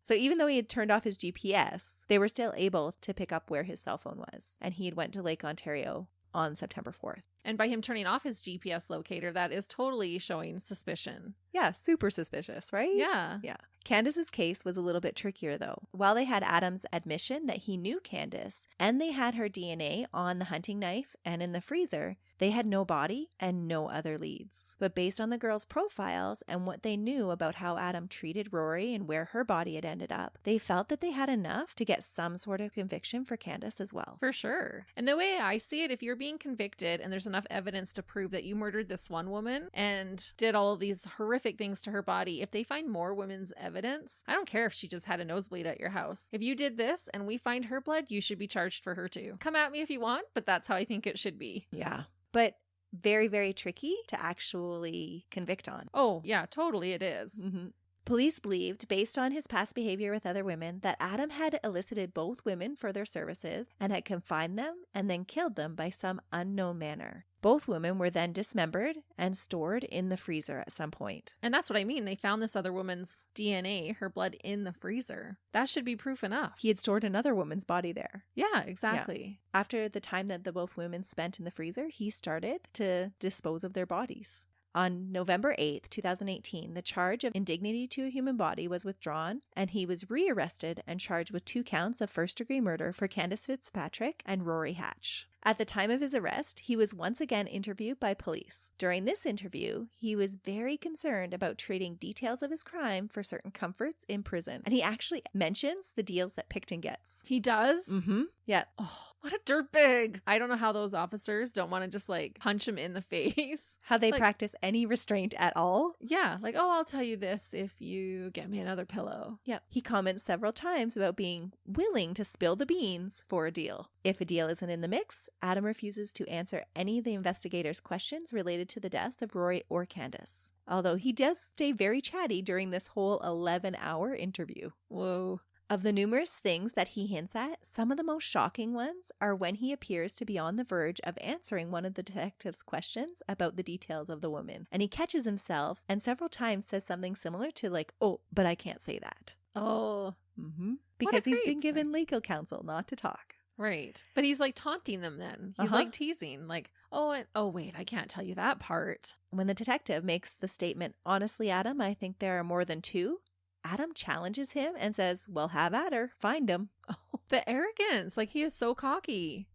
So even though he had turned off his GPS, they were still able to pick up where his cell phone was, and he had went to Lake Ontario on September 4th. And by him turning off his GPS locator, that is totally showing suspicion. Yeah, super suspicious, right? Yeah. Yeah. Candace's case was a little bit trickier, though. While they had Adam's admission that he knew Candace, and they had her DNA on the hunting knife and in the freezer, they had no body and no other leads. But based on the girls' profiles and what they knew about how Adam treated Rory and where her body had ended up, they felt that they had enough to get some sort of conviction for Candace as well. For sure. And the way I see it, if you're being convicted and there's enough evidence to prove that you murdered this one woman and did all of these horrific things to her body, if they find more women's evidence, I don't care if she just had a nosebleed at your house. If you did this and we find her blood, you should be charged for her too. Come at me if you want, but that's how I think it should be. Yeah. But very, very tricky to actually convict on. Oh, yeah, totally it is. Police believed, based on his past behavior with other women, that Adam had elicited both women for their services and had confined them and then killed them by some unknown manner. Both women were then dismembered and stored in the freezer at some point. And that's what I mean. They found this other woman's DNA, her blood, in the freezer. That should be proof enough. He had stored another woman's body there. Yeah, exactly. Yeah. After the time that the both women spent in the freezer, he started to dispose of their bodies. On November 8th, 2018, the charge of indignity to a human body was withdrawn, and he was rearrested and charged with 2 counts of first-degree murder for Candace Fitzpatrick and Rory Hatch. At the time of his arrest, he was once again interviewed by police. During this interview, he was very concerned about trading details of his crime for certain comforts in prison. And he actually mentions the deals that Picton gets. He does? Yeah. Oh, what a dirtbag. I don't know how those officers don't want to just like punch him in the face. How they practice any restraint at all. Yeah. Like, oh, I'll tell you this if you get me another pillow. Yeah. He comments several times about being willing to spill the beans for a deal. If a deal isn't in the mix, Adam refuses to answer any of the investigators' questions related to the deaths of Rory or Candace. Although he does stay very chatty during this whole 11-hour interview. Whoa. Of the numerous things that he hints at, some of the most shocking ones are when he appears to be on the verge of answering one of the detective's questions about the details of the woman. And he catches himself and several times says something similar to like, oh, but I can't say that. Oh. Because he's been given legal counsel not to talk. Right. But he's like taunting them then. He's like teasing, like, oh, wait, I can't tell you that part. When the detective makes the statement, honestly, Adam, I think there are more than 2, Adam challenges him and says, well, have at her. Find him. Oh, the arrogance. Like, he is so cocky.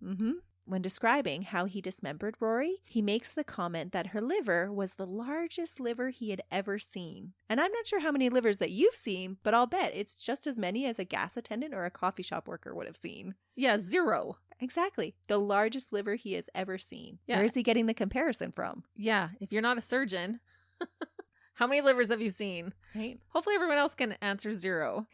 When describing how he dismembered Rory, he makes the comment that her liver was the largest liver he had ever seen. And I'm not sure how many livers that you've seen, but I'll bet it's just as many as a gas attendant or a coffee shop worker would have seen. Yeah, 0. Exactly. The largest liver he has ever seen. Yeah. Where is he getting the comparison from? Yeah, if you're not a surgeon... How many livers have you seen? Right. Hopefully everyone else can answer 0.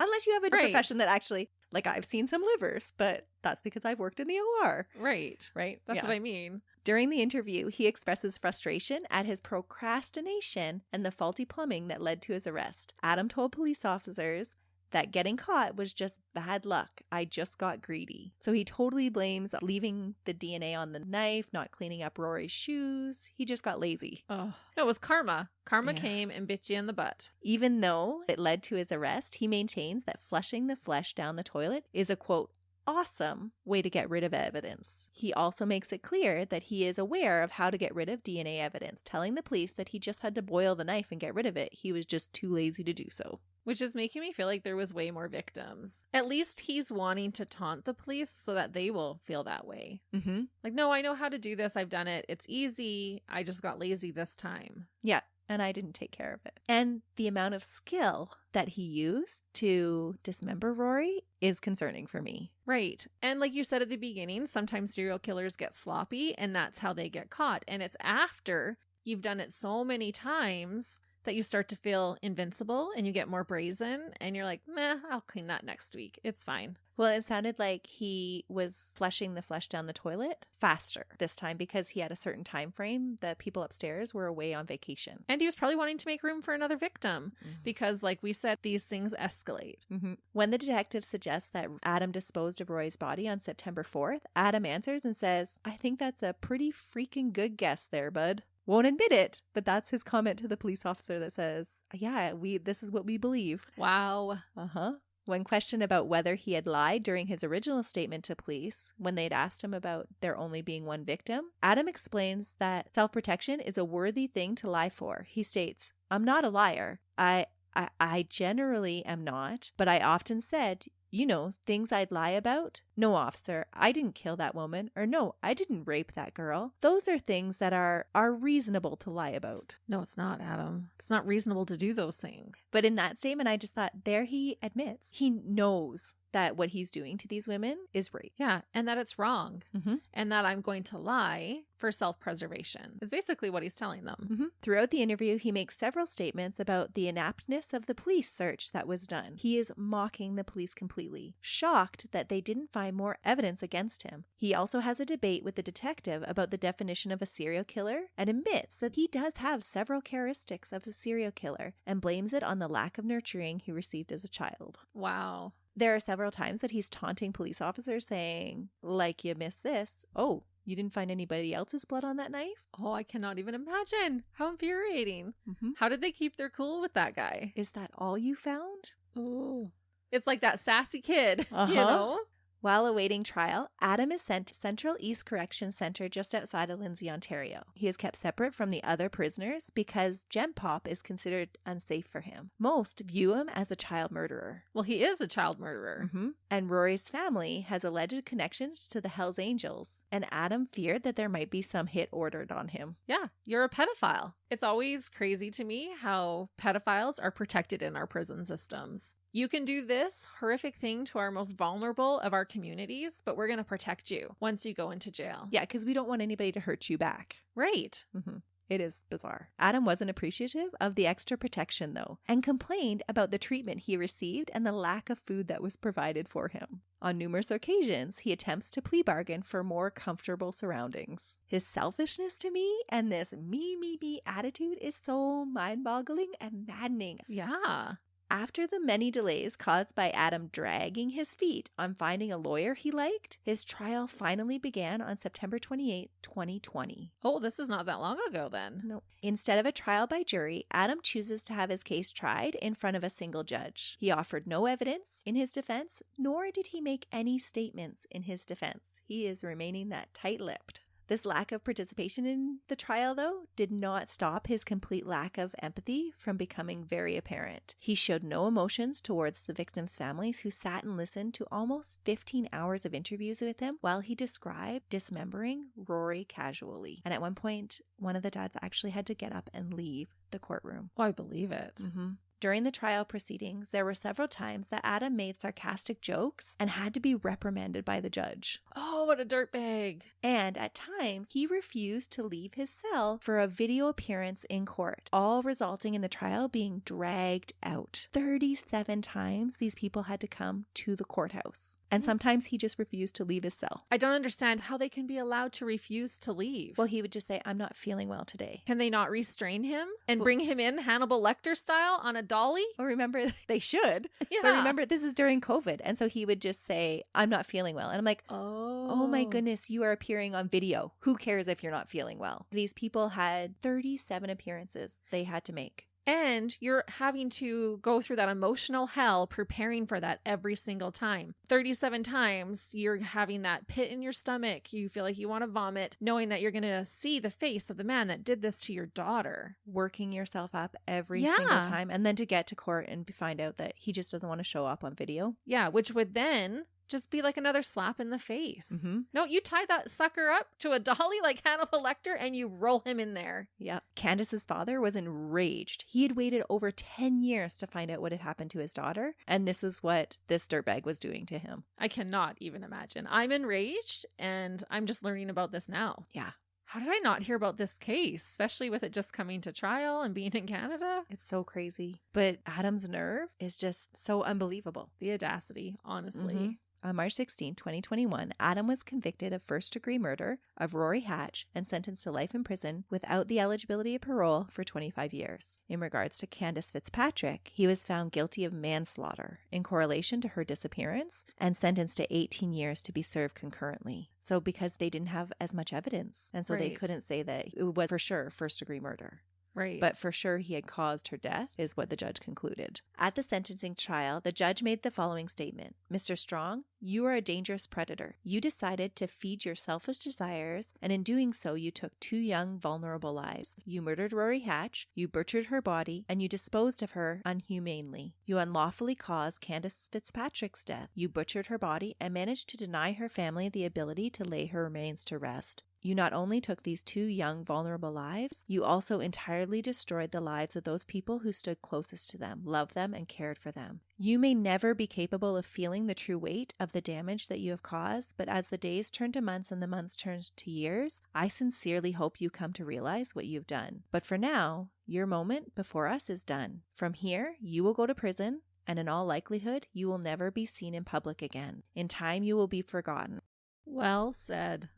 Unless you have a Right. profession that actually, like I've seen some livers, but that's because I've worked in the OR. Right. Right. That's what I mean. During the interview, he expresses frustration at his procrastination and the faulty plumbing that led to his arrest. Adam told police officers that getting caught was just bad luck. I just got greedy. So he totally blames leaving the DNA on the knife, not cleaning up Rory's shoes. He just got lazy. Oh, no, it was karma. Karma came and bit you in the butt. Even though it led to his arrest, he maintains that flushing the flesh down the toilet is a, quote, awesome way to get rid of evidence. He also makes it clear that he is aware of how to get rid of DNA evidence, telling the police that he just had to boil the knife and get rid of it. He was just too lazy to do so. Which is making me feel like there was way more victims. At least he's wanting to taunt the police so that they will feel that way. Mm-hmm. Like, no, I know how to do this. I've done it. It's easy. I just got lazy this time. Yeah. And I didn't take care of it. And the amount of skill that he used to dismember Rory is concerning for me. Right. And like you said at the beginning, sometimes serial killers get sloppy and that's how they get caught. And it's after you've done it so many times that you start to feel invincible and you get more brazen and you're like, meh, I'll clean that next week. It's fine. Well, it sounded like he was flushing the flesh down the toilet faster this time because he had a certain time frame. The people upstairs were away on vacation. And he was probably wanting to make room for another victim because, like we said, these things escalate. When the detective suggests that Adam disposed of Roy's body on September 4th, Adam answers and says, I think that's a pretty freaking good guess there, bud. Won't admit it, but that's his comment to the police officer that says, yeah, this is what we believe. Wow. When questioned about whether he had lied during his original statement to police when they'd asked him about there only being one victim, Adam explains that self-protection is a worthy thing to lie for. He states, I'm not a liar. I generally am not, but I often said, you know, things I'd lie about. No, officer, I didn't kill that woman. Or no, I didn't rape that girl. Those are things that are reasonable to lie about. No, it's not, Adam. It's not reasonable to do those things. But in that statement, I just thought, there he admits. He knows that what he's doing to these women is rape. Yeah, and that it's wrong. And that I'm going to lie for self-preservation is basically what he's telling them. Throughout the interview, he makes several statements about the inaptness of the police search that was done. He is mocking the police completely, shocked that they didn't find more evidence against him. He also has a debate with the detective about the definition of a serial killer and admits that he does have several characteristics of a serial killer and blames it on the lack of nurturing he received as a child. Wow. There are several times that he's taunting police officers saying, like, you missed this. Oh, you didn't find anybody else's blood on that knife? Oh, I cannot even imagine. How infuriating. How did they keep their cool with that guy? Is that all you found? Oh, it's like that sassy kid, you know? While awaiting trial, Adam is sent to Central East Correction Center just outside of Lindsay, Ontario. He is kept separate from the other prisoners because Gem Pop is considered unsafe for him. Most view him as a child murderer. Well, he is a child murderer. And Rory's family has alleged connections to the Hells Angels, and Adam feared that there might be some hit ordered on him. Yeah, you're a pedophile. It's always crazy to me how pedophiles are protected in our prison systems. You can do this horrific thing to our most vulnerable of our communities, but we're going to protect you once you go into jail. Yeah, because we don't want anybody to hurt you back. Right. It is bizarre. Adam wasn't appreciative of the extra protection, though, and complained about the treatment he received and the lack of food that was provided for him. On numerous occasions, he attempts to plea bargain for more comfortable surroundings. His selfishness to me and this me attitude is so mind-boggling and maddening. Yeah. After the many delays caused by Adam dragging his feet on finding a lawyer he liked, his trial finally began on September 28, 2020. Oh, this is not that long ago then. No. Instead of a trial by jury, Adam chooses to have his case tried in front of a single judge. He offered no evidence in his defense, nor did he make any statements in his defense. He is remaining that tight-lipped. This lack of participation in the trial, though, did not stop his complete lack of empathy from becoming very apparent. He showed no emotions towards the victims' families who sat and listened to almost 15 hours of interviews with him while he described dismembering Rory casually. And at one point, one of the dads actually had to get up and leave the courtroom. Oh, I believe it. During the trial proceedings, there were several times that Adam made sarcastic jokes and had to be reprimanded by the judge. Oh, Oh, what a dirtbag. And at times, he refused to leave his cell for a video appearance in court, all resulting in the trial being dragged out. 37 times these people had to come to the courthouse. And sometimes he just refused to leave his cell. I don't understand how they can be allowed to refuse to leave. Well, he would just say, I'm not feeling well today. Can they not restrain him and bring him in Hannibal Lecter style on a dolly? Well, remember, they should. Yeah. But remember, this is during COVID. And so he would just say, I'm not feeling well. And I'm like, oh my goodness, you are appearing on video. Who cares if you're not feeling well? These people had 37 appearances they had to make. And you're having to go through that emotional hell preparing for that every single time. 37 times you're having that pit in your stomach. You feel like you want to vomit, knowing that you're going to see the face of the man that did this to your daughter. Working yourself up every single time. And then to get to court and find out that he just doesn't want to show up on video. Yeah, which would then just be like another slap in the face. No, you tie that sucker up to a dolly like Hannibal Lecter and you roll him in there. Yeah. Candace's father was enraged. He had waited over 10 years to find out what had happened to his daughter. And this is what this dirtbag was doing to him. I cannot even imagine. I'm enraged and I'm just learning about this now. Yeah. How did I not hear about this case, especially with it just coming to trial and being in Canada? It's so crazy. But Adam's nerve is just so unbelievable. The audacity, honestly. On March 16, 2021, Adam was convicted of first-degree murder of Rory Hatch and sentenced to life in prison without the eligibility of parole for 25 years. In regards to Candace Fitzpatrick, he was found guilty of manslaughter in correlation to her disappearance and sentenced to 18 years to be served concurrently. So because they didn't have as much evidence, and so they couldn't say that it was for sure first-degree murder. Right. But for sure he had caused her death, is what the judge concluded. At the sentencing trial, the judge made the following statement. Mr. Strong, you are a dangerous predator. You decided to feed your selfish desires, and in doing so, you took 2 young, vulnerable lives. You murdered Rory Hatch, you butchered her body, and you disposed of her unhumanely. You unlawfully caused Candace Fitzpatrick's death. You butchered her body and managed to deny her family the ability to lay her remains to rest. You not only took these 2 young, vulnerable lives, you also entirely destroyed the lives of those people who stood closest to them, loved them, and cared for them. You may never be capable of feeling the true weight of the damage that you have caused, but as the days turn to months and the months turn to years, I sincerely hope you come to realize what you've done. But for now, your moment before us is done. From here, you will go to prison, and in all likelihood, you will never be seen in public again. In time, you will be forgotten. Well said.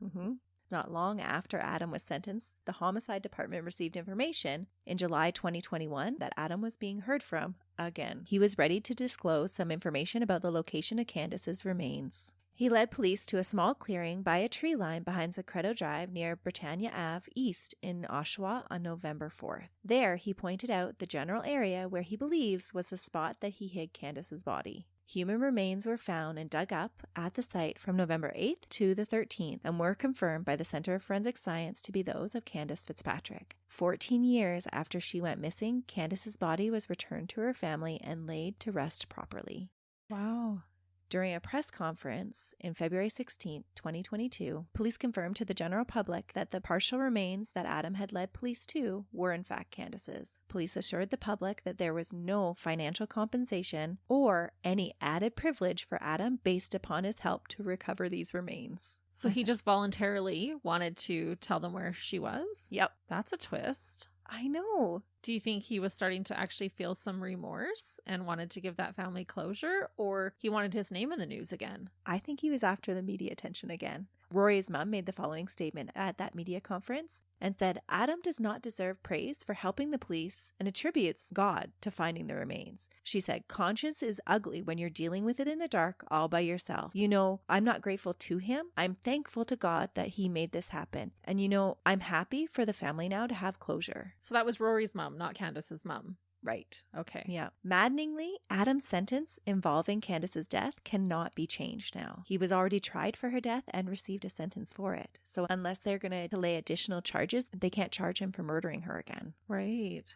Not long after Adam was sentenced, the Homicide Department received information in July 2021 that Adam was being heard from again. He was ready to disclose some information about the location of Candace's remains. He led police to a small clearing by a tree line behind Secreto Drive near Britannia Ave East in Oshawa on November 4th. There, he pointed out the general area where he believes was the spot that he hid Candace's body. Human remains were found and dug up at the site from November 8th to the 13th and were confirmed by the Center of Forensic Science to be those of Candace Fitzpatrick. 14 years after she went missing, Candace's body was returned to her family and laid to rest properly. Wow. During a press conference in February 16, 2022, police confirmed to the general public that the partial remains that Adam had led police to were in fact Candace's. Police assured the public that there was no financial compensation or any added privilege for Adam based upon his help to recover these remains. So he just voluntarily wanted to tell them where she was? Yep. That's a twist. I know. Do you think he was starting to actually feel some remorse and wanted to give that family closure, or he wanted his name in the news again? I think he was after the media attention again. Rory's mom made the following statement at that media conference and said, Adam does not deserve praise for helping the police and attributes God to finding the remains. She said, conscience is ugly when you're dealing with it in the dark all by yourself. You know, I'm not grateful to him. I'm thankful to God that he made this happen. And you know, I'm happy for the family now to have closure. So that was Rory's mom, not Candace's mom. Right. Okay. Yeah. Maddeningly, Adam's sentence involving Candace's death cannot be changed now. He was already tried for her death and received a sentence for it. So unless they're going to lay additional charges, they can't charge him for murdering her again. Right.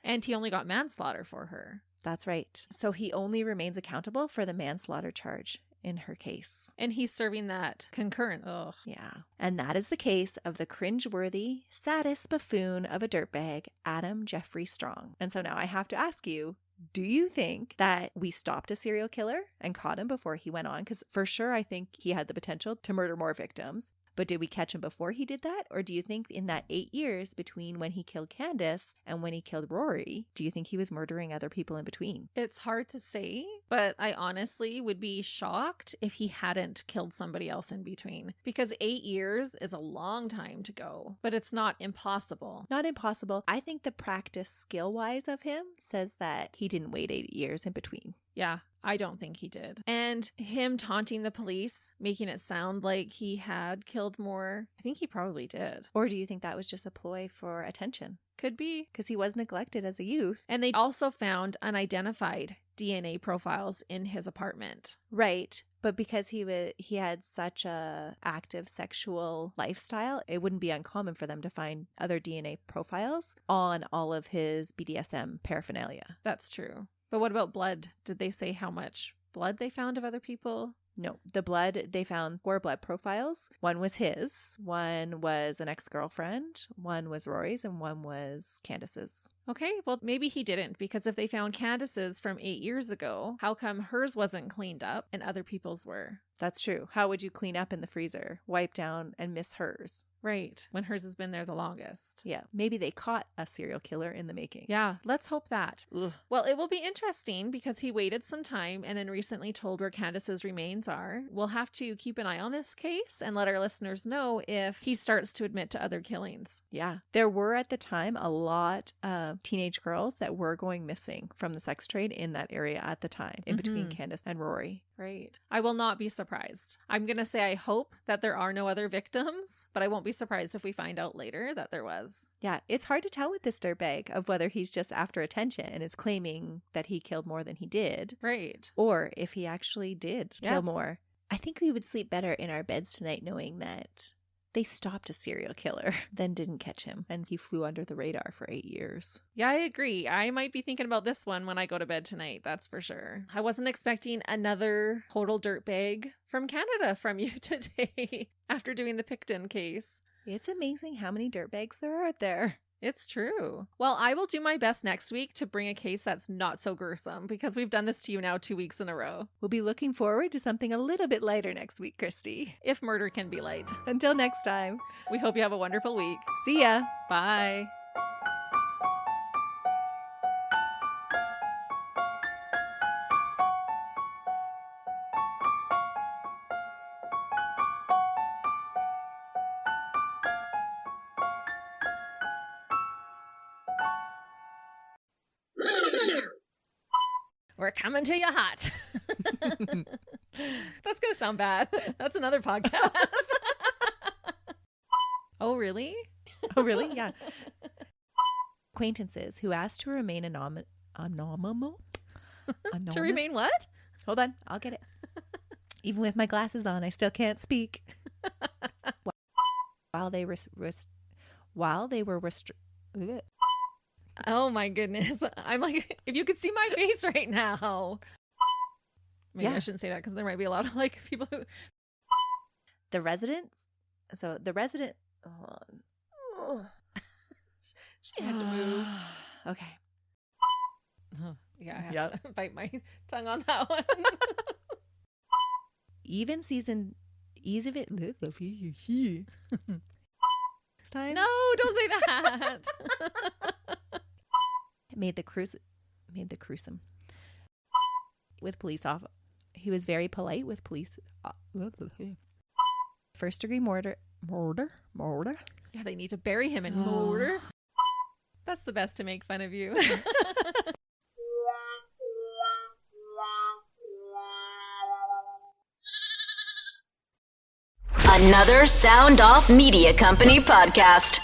And he only got manslaughter for her. That's right. So he only remains accountable for the manslaughter charge in her case. And he's serving that concurrent. Ugh. Yeah. And that is the case of the cringeworthy, saddest buffoon of a dirtbag, Adam Jeffery Strong. And so now I have to ask you, Do you think that we stopped a serial killer and caught him before he went on? Because for sure, I think he had the potential to murder more victims. But did we catch him before he did that? Or do you think in that 8 years between when he killed Candace and when he killed Rory, do you think he was murdering other people in between? It's hard to say, but I honestly would be shocked if he hadn't killed somebody else in between. Because 8 years is a long time to go, but it's not impossible. Not impossible. I think the practice skill-wise of him says that he didn't wait 8 years in between. Yeah, I don't think he did. And him taunting the police, making it sound like he had killed more, I think he probably did. Or do you think that was just a ploy for attention? Could be. Because he was neglected as a youth. And they also found unidentified DNA profiles in his apartment. Right. But because he had such a active sexual lifestyle, it wouldn't be uncommon for them to find other DNA profiles on all of his BDSM paraphernalia. That's true. But what about blood? Did they say how much blood they found of other people? No, the blood, they found 4 blood profiles. One was his, one was an ex-girlfriend, one was Rory's, and one was Candace's. Okay, well, maybe he didn't, because if they found Candace's from 8 years ago, how come hers wasn't cleaned up and other people's were? That's true. How would you clean up in the freezer, wipe down, and miss hers? Right, when hers has been there the longest. Yeah, maybe they caught a serial killer in the making. Yeah, let's hope that. Ugh. Well, it will be interesting because he waited some time and then recently told where Candace's remains are. We'll have to keep an eye on this case and let our listeners know if he starts to admit to other killings. Yeah, there were at the time a lot of teenage girls that were going missing from the sex trade in that area at the time, in between Candace and Rory. Right. I will not be surprised. I'm going to say I hope that there are no other victims, but I won't be surprised if we find out later that there was. Yeah, it's hard to tell with this dirtbag of whether he's just after attention and is claiming that he killed more than he did. Right. Or if he actually did kill more. I think we would sleep better in our beds tonight knowing that they stopped a serial killer, then didn't catch him, and he flew under the radar for 8 years. Yeah, I agree. I might be thinking about this one when I go to bed tonight, that's for sure. I wasn't expecting another total dirtbag from Canada from you today after doing the Picton case. It's amazing how many dirtbags there are out there. It's true. Well, I will do my best next week to bring a case that's not so gruesome because we've done this to you now 2 weeks in a row. We'll be looking forward to something a little bit lighter next week, Christy. If murder can be light. Until next time. We hope you have a wonderful week. See ya. Bye. We're coming to you hot. That's going to sound bad. That's another podcast. Oh, really? Oh, really? Yeah. Acquaintances who asked to remain anonymous. To remain what? Hold on. I'll get it. Even with my glasses on, I still can't speak. While they were Oh my goodness. I'm like, if you could see my face right now. Maybe I shouldn't say that because there might be a lot of like people who. The residents. So the resident. She had to move. Okay. Oh, yeah, I have to bite my tongue on that one. Even season. Ease of it. Time. No, don't say that. Made the gruesome with police off. He was very polite with police. First degree murder. Yeah, they need to bury him in mortar. That's the best to make fun of you. Another Sound Off Media Company podcast.